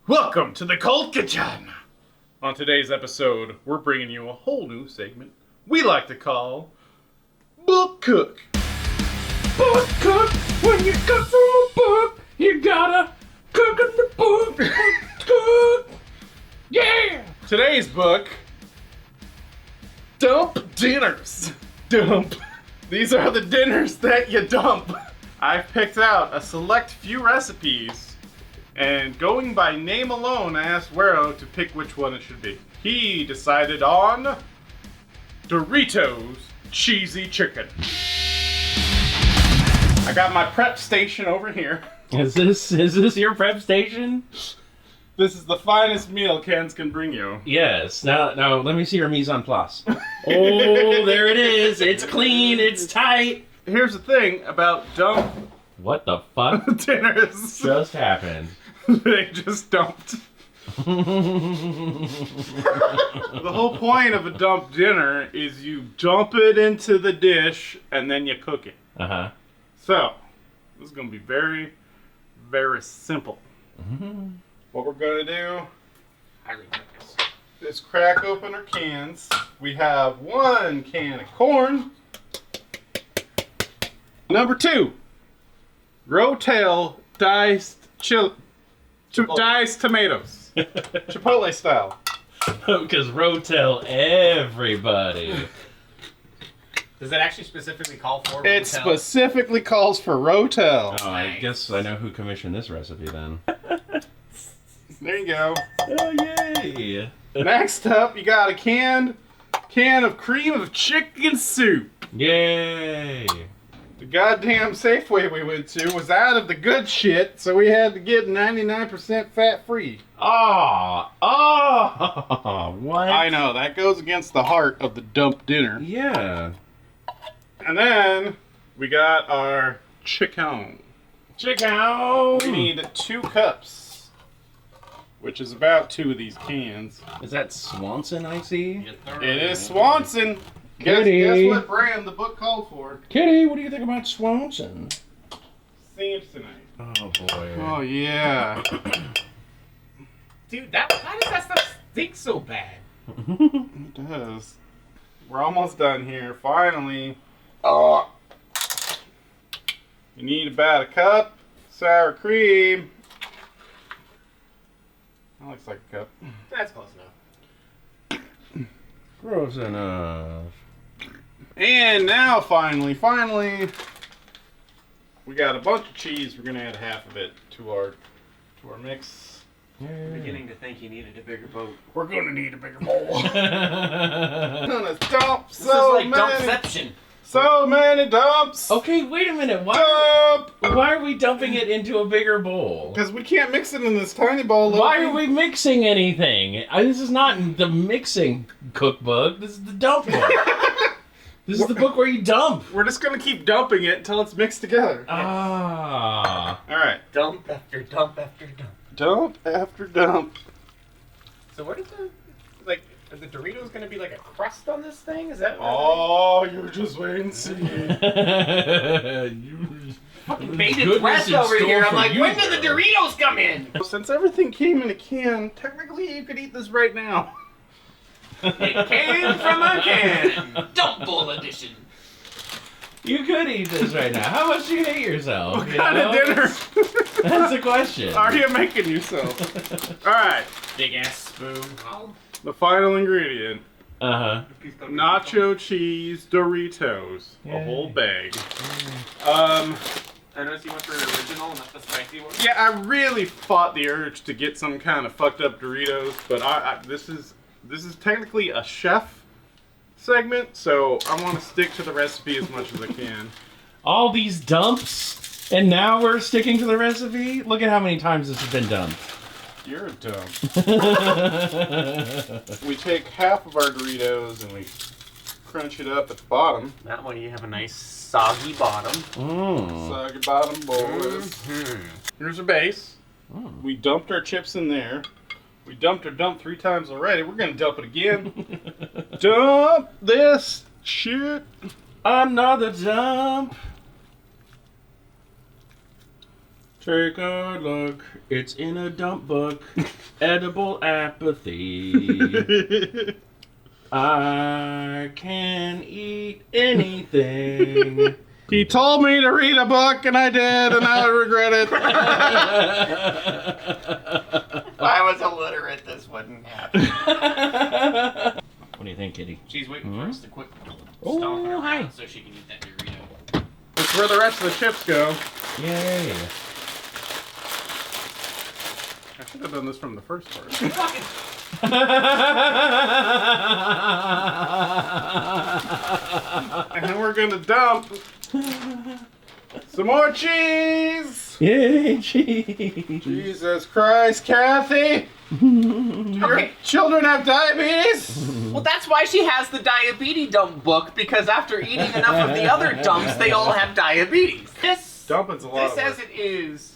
Welcome to the Cult Kitchen! On today's episode, we're bringing you a whole new segment we like to call Book Cook. Book cook, when you cook from a book, you gotta cook in the book. Cook. Yeah! Today's book, Dump Dinners. Dump. These are the dinners that you dump. I've picked out a select few recipes, and going by name alone, I asked Wero to pick which one it should be. He decided on Doritos Cheesy Chicken. I got my prep station over here. Is this your prep station? This is the finest meal cans can bring you. Yes. Now let me see your mise en place. Oh, there it is. It's clean. It's tight. Here's the thing about dump What the fuck dinners. just happened? They just dumped. The whole point of a dump dinner is you dump it into the dish and then you cook it. Uh-huh. So, this is going to be very, very simple. Mm-hmm. What we're going to do is crack open our cans. We have 1 can of corn. Number 2, Rotel diced diced tomatoes. Chipotle style. Because Rotel everybody. Does that actually specifically call for It Rotel? specifically calls for Rotel. Oh, I guess I know who commissioned this recipe then. There you go. Oh, yay! Next up, you got a can of cream of chicken soup. Yay! The goddamn Safeway we went to was out of the good shit, so we had to get 99% fat free. Oh, what? I know, that goes against the heart of the dump dinner. Yeah. And then we got our chicken. Chicken! We need 2 cups, which is about 2 of these cans. Is that Swanson I see? It is Swanson. Guess what brand the book called for? Kitty, what do you think about Swanson? Samsonite. Oh boy. Oh yeah. Dude, why does that stuff stink so bad? It does. We're almost done here. Finally. You need about a cup sour cream. That looks like a cup. That's close enough. Gross enough. And now finally, we got a bunch of cheese. We're gonna add half of it to our mix. I'm beginning to think you needed a bigger boat. We're gonna need a bigger bowl. Gonna dump This is like dumpception. so many dumps. Okay, wait a minute. Dump. Why are we dumping it into a bigger bowl? Because we can't mix it in this tiny bowl. Why Loafy. are we mixing anything? This is not the mixing cookbook. This is the dump book. This is the book where you dump. We're just gonna keep dumping it until it's mixed together. Ah. All right. Dump after dump after dump. Dump after dump. So what is the are the Doritos gonna be like a crust on this thing? Is that? Oh, you're just wait and see. Fucking bated breath over here. I'm like, when do the Doritos come in? Since everything came in a can, technically you could eat this right now. It came from a can. Dump bowl edition. You could eat this right now. How much do you hate yourself? What kind of dinner That's the question. are you making yourself? All right. Big ass spoon. The final ingredient. Uh-huh. Nacho cheese Doritos. A Yay. whole bag. I noticed you went for an original, not the spicy one. Yeah, I really fought the urge to get some kind of fucked up Doritos, but this is technically a chef segment, so I want to stick to the recipe as much as I can. All these dumps, and now we're sticking to the recipe? Look at how many times this has been dumped. You're a dump. We take half of our Doritos and we crunch it up at the bottom. That way you have a nice soggy bottom. Soggy bottom boys. Here's our base. We dumped our chips in there. We dumped our dump 3 times already. We're gonna dump it again. Dump this shit. Another dump. Take a look, it's in a dump book. Edible apathy. I can eat anything. He told me to read a book, and I did, and I regret it. If I was illiterate, this wouldn't happen. What do you think, Kitty? She's waiting for us to quit Oh, stomping around hi. so she can eat that Dorito. That's where the rest of the chips go. Yay. I should have done this from the first part. And then we're gonna dump some more cheese. Yay, cheese. Jesus Christ, Kathy! Do your children have diabetes? Well, that's why she has the diabetes dump book, because after eating enough of the other dumps, they all have diabetes. Dumping's a lot of This as work. it is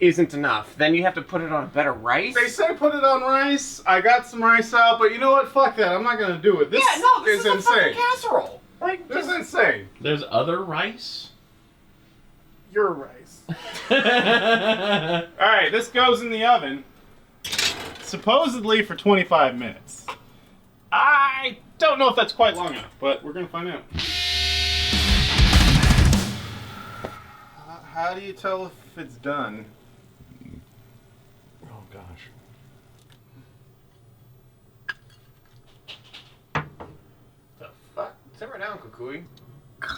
isn't enough. Then you have to put it on better rice. They say put it on rice. I got some rice out, but you know what? Fuck that. I'm not gonna do it. This, yeah, no, this is a insane. fucking casserole. Like, This is just, insane. There's other rice? Your rice. Alright, this goes in the oven. Supposedly for 25 minutes. I don't know if that's quite long enough, but we're gonna find out. How do you tell if it's done? Oh, gosh. the fuck? Simmer down, Kukui.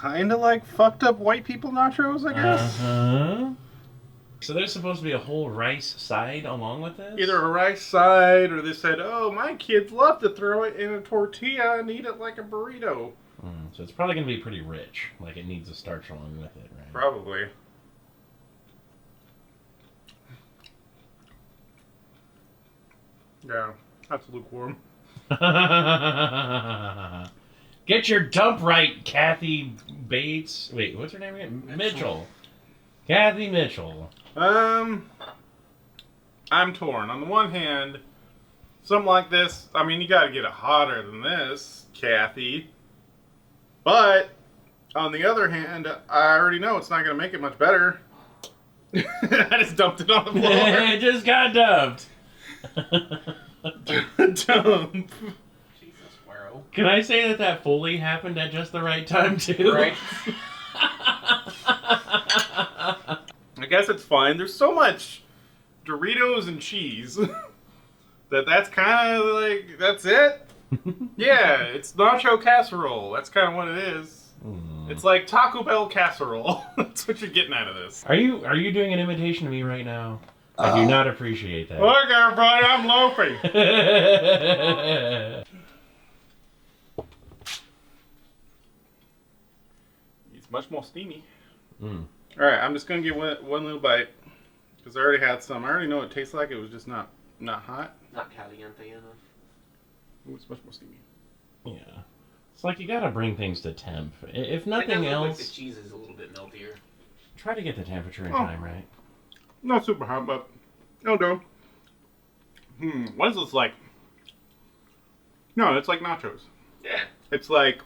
Kinda like fucked up white people nachos, I guess. Uh-huh. So there's supposed to be a whole rice side along with this? Either a rice side, or they said, oh, my kids love to throw it in a tortilla and eat it like a burrito. So it's probably going to be pretty rich. Like it needs a starch along with it, right? Probably. Yeah, that's lukewarm. Get your dump right, Kathy Bates. Wait, what's her name again? Mitchell. Kathy Mitchell. I'm torn. On the one hand, something like this, I mean, you gotta get it hotter than this, Kathy. But, on the other hand, I already know it's not gonna make it much better. I just dumped it on the floor. It just got dumped. Dump. Jesus, Wero. Can I say that fully happened at just the right time, too? Right? I guess it's fine. There's so much Doritos and cheese that's kind of like, that's it? Yeah, it's nacho casserole. That's kind of what it is. It's like Taco Bell casserole. That's what you're getting out of this. Are you doing an imitation of me right now? I do not appreciate that. Look, everybody, I'm Loafy. It's much more steamy. Alright, I'm just going to get one little bite. Because I already had some. I already know what it tastes like. It was just not hot. Not caliente enough. Ooh, it's much more steamy. Yeah. It's like you gotta bring things to temp. If It nothing does look like else, the cheese is a little bit meltier. try to get the temperature in Oh. time, right? Not super hot, but it'll do. What is this like? No, it's like nachos. Yeah. It's like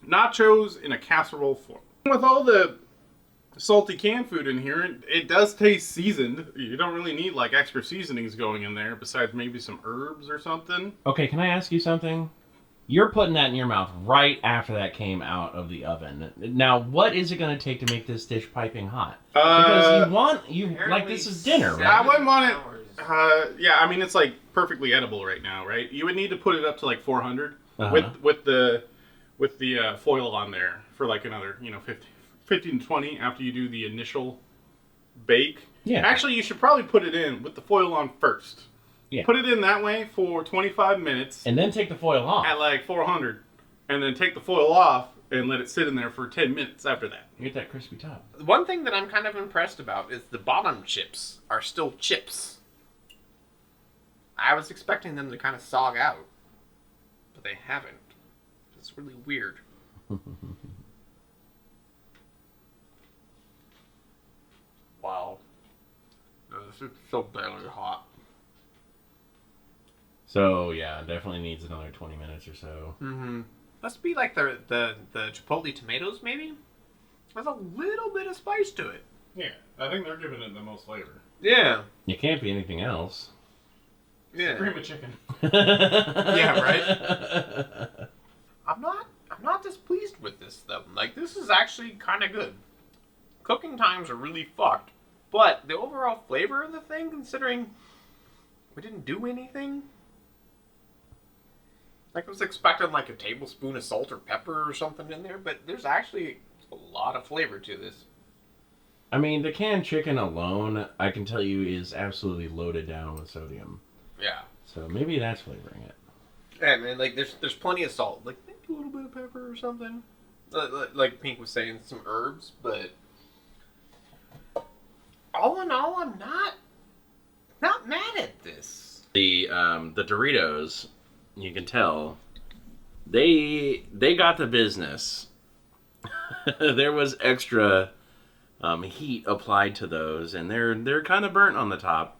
nachos in a casserole form. With all the salty canned food in here, it does taste seasoned. You don't really need like extra seasonings going in there besides maybe some herbs or something. Okay, can I ask you something? You're putting that in your mouth right after that came out of the oven. Now, what is it going to take to make this dish piping hot? Because like this is dinner, right? I wouldn't want it. Yeah, I mean it's like perfectly edible right now, right? You would need to put it up to like 400 with the foil on there for like another 15 to 20 after you do the initial bake. Yeah. Actually, you should probably put it in with the foil on first. Yeah. Put it in that way for 25 minutes And then take the foil off. at like 400, and then take the foil off and let it sit in there for 10 minutes after that. You get that crispy top. One thing that I'm kind of impressed about is the bottom chips are still chips. I was expecting them to kind of sog out, but they haven't. It's really weird. Wow. This is so barely hot. So, yeah, definitely needs another 20 minutes or so. Mm-hmm. Must be like the chipotle tomatoes, maybe? There's a little bit of spice to it. Yeah, I think they're giving it the most flavor. Yeah. You can't be anything else. Yeah. Cream of chicken. Yeah, right? I'm not displeased with this though. Like, this is actually kind of good. Cooking times are really fucked, but the overall flavor of the thing, considering we didn't do anything, like I was expecting like a tablespoon of salt or pepper or something in there, but there's actually a lot of flavor to this. I mean, the canned chicken alone, I can tell you, is absolutely loaded down with sodium. Yeah. So maybe that's flavoring it. Yeah, man, like there's plenty of salt, like maybe a little bit of pepper or something. Like Pink was saying, some herbs, but all in all, I'm not mad at this. The Doritos, you can tell, they got the business. There was extra heat applied to those, and they're kind of burnt on the top.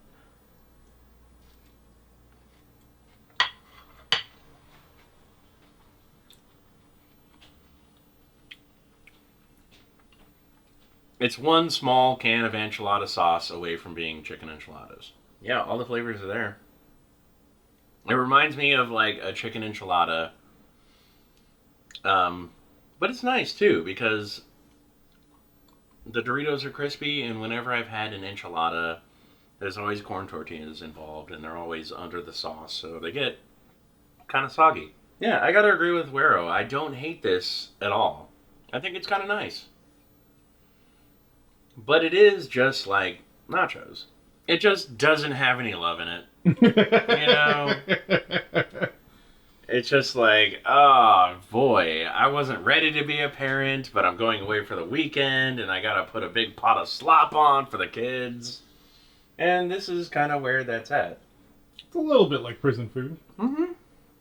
It's one small can of enchilada sauce away from being chicken enchiladas. Yeah, all the flavors are there. It reminds me of like a chicken enchilada. But it's nice too because the Doritos are crispy, and whenever I've had an enchilada, there's always corn tortillas involved, and they're always under the sauce, so they get kind of soggy. Yeah, I gotta agree with Wero. I don't hate this at all. I think it's kind of nice. But it is just like nachos. It just doesn't have any love in it. You know? It's just like, oh boy, I wasn't ready to be a parent, but I'm going away for the weekend, and I gotta put a big pot of slop on for the kids. And this is kind of where that's at. It's a little bit like prison food. Mm-hmm.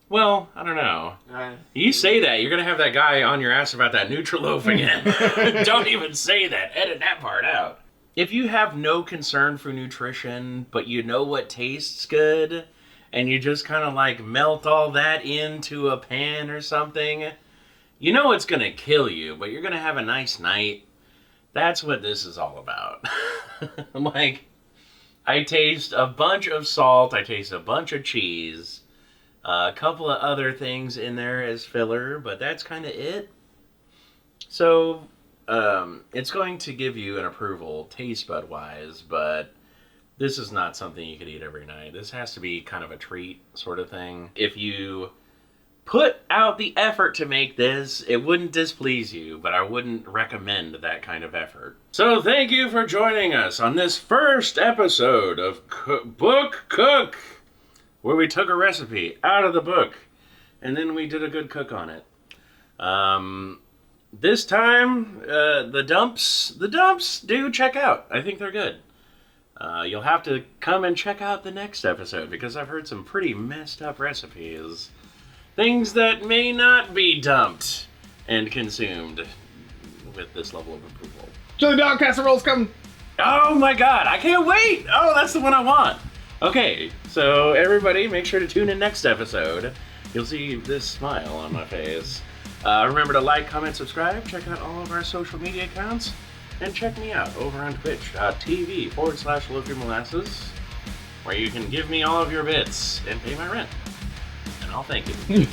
Well, I don't know. You say that, you're gonna have that guy on your ass about that Loaf again. Don't even say that. Edit that part out. If you have no concern for nutrition, but you know what tastes good, and you just kind of like melt all that into a pan or something, you know it's gonna kill you, but you're gonna have a nice night. That's what this is all about. Like, I taste a bunch of salt, I taste a bunch of cheese, a couple of other things in there as filler, but that's kind of it. So, it's going to give you an approval taste bud wise, but this is not something you could eat every night. This has to be kind of a treat sort of thing. If you put out the effort to make this, it wouldn't displease you, but I wouldn't recommend that kind of effort. So thank you for joining us on this first episode of Book Cook, where we took a recipe out of the book, and then we did a good cook on it. This time, the dumps do check out. I think they're good. You'll have to come and check out the next episode, because I've heard some pretty messed up recipes. Things that may not be dumped and consumed with this level of approval. Chili dog casserole's coming! Oh my god, I can't wait! Oh, that's the one I want! Okay, so everybody make sure to tune in next episode. You'll see this smile on my face. Remember to like, comment, subscribe, check out all of our social media accounts, and check me out over on twitch.tv/Loafy Molasses, where you can give me all of your bits and pay my rent. And I'll thank you.